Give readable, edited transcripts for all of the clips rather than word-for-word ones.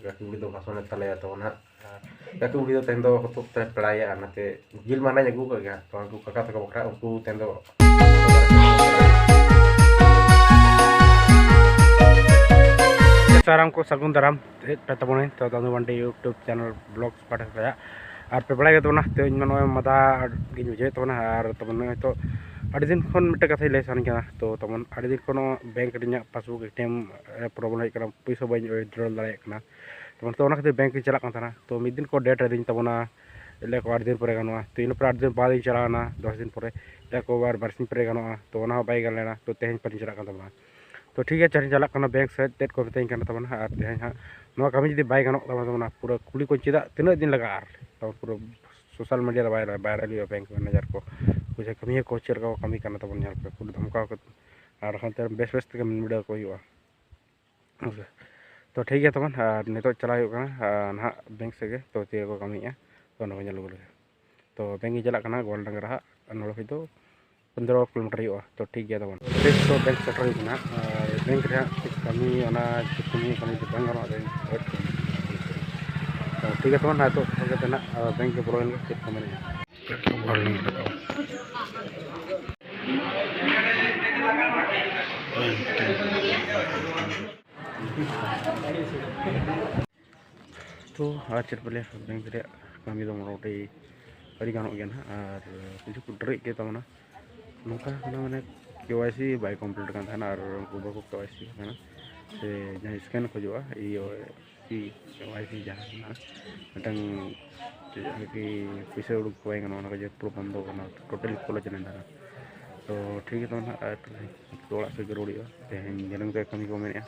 Kaki budi do kasone tale to na kaki budi do tendo hotuk te pelaya nate jil mana nyagu ka ga to aku kakak to bakra aku tendo saram ko sagun daram petabone to tanu wante YouTube channel blogs pada saya ar pe pelaya to na te mano mata ginyu je to na ar to mano to adi din kon mita katha lay san kana to tomon adi din kono bank rinya passbook ATM problem kana paisa bañ withdraw dare kana tomon to ona khate bank chala kan thana to mid din ko date din tabona le ko adi din pore ganoa to ino adi din baad chala na 10 दिन pore le ko bar barsin pore ganoa to ona bay galena to tehen par chala kan tabona तो ठीक है चल चला करना bank से date को बताएं करना तबना और तेहन हाँ नवा कमी जदि बाय गानो तबना पूरा कुली को चिदा तीना दिन लगा आर तो पूरा सोशल मीडिया वायरल हुआ बैंक मैनेजर को कुछ कमी को चेर को कमी करना तबन यार पे पूरा धमका को और हंते बेस बेस तक वीडियो को हुआ तो ठीक है तबन नितो चला हुआ ना बैंक से तो तीर को कमी है तो ना बजा लगे तो बैंक चला करना गोल डंगरा नोड़ तो 15 किलोमीटर हुआ तो ठीक है तबन तो बैंक सेटर हुआ बैंक रे कमी ओना कमी तो बंग गानो तो ठीक है तबन तो तना बैंक के प्रोग्राम के कमी तो आज बोले बैंक रे कमी तो मोटे अड़ी गानो गया ना और कुछ डरे के तमना नौका माने केवाईसी बाय कम्प्लीट kan थाना और बाको केवाईसी थाना से जहाँ स्कैन खोजुआ यो केवाईसी जहाँ मिटन कि पैसा उड़ूक को गाना जो पूरा बंद होना टोटली खोला चले थाना तो ठीक है तो ना तो ओड़ा से जरूरी है तेहन जनम के कमी को मेने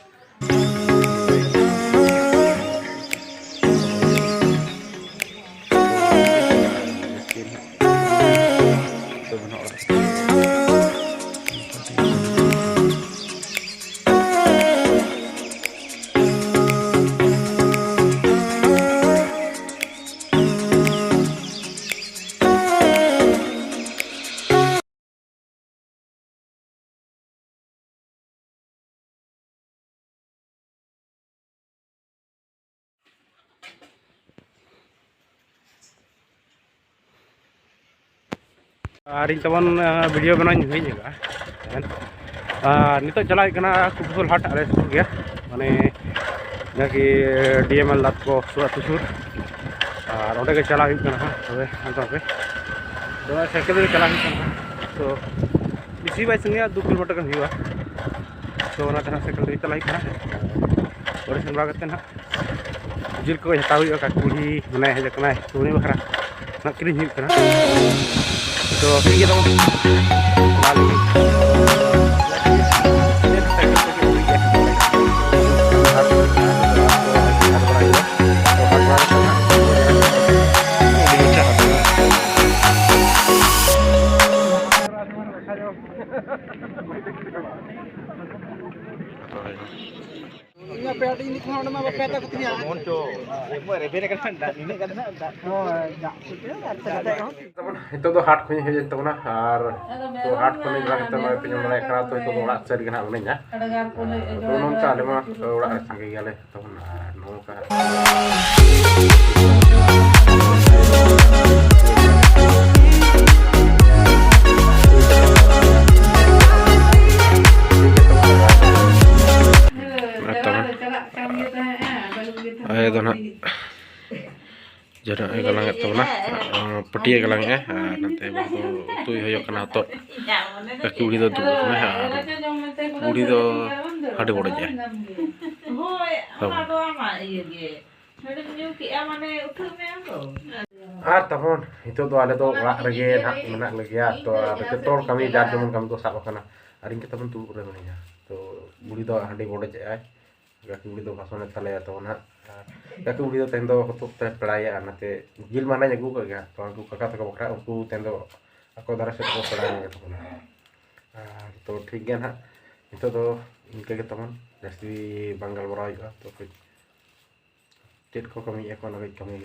और इन तबन वीडियो बना हजगा नित चला कुपसुल हाट आले सुर गया माने कि DML दात को सुर सुर और ओडे चला तबे पे तो साइकिल चला तो बेसि बाय संगे 2 किलोमीटर गन हुआ तो साइकिल चला और सेन बागते ना जिल को हटा हुआ का कुड़ी मने हजकना तो उनी बखरा ना किरिन तो ठीक है itu tuh hard punya hijau itu mana tuh hard punya juga kita mau punya mulai kerap tuh itu orang cari kena punya tuh nongka ada mah orang cari gale tuh nongka ayo tuh nak jadi galang itu nah peti galang nanti baru tuh hoyok kena tot kaki budi itu tuh budi itu ada bodoh aja tahun itu tuh ada tuh orang lagi nak lagi ya tuh ada ketor kami jar cuman kami tuh sak karena hari kita pun tuh udah mana tuh budi tuh ada bodoh aja kaki budi tuh kasone tale atau nah kaki budi tuh tendo hotuk te pelaya nate jil mana nyagu ka ga to aku kakak to bakra aku tendo aku darah set ko pelaya gitu तो ठीक है ना itu tuh इनके teman dari Banggal Boraya tuh cek kok kami ekonomi kami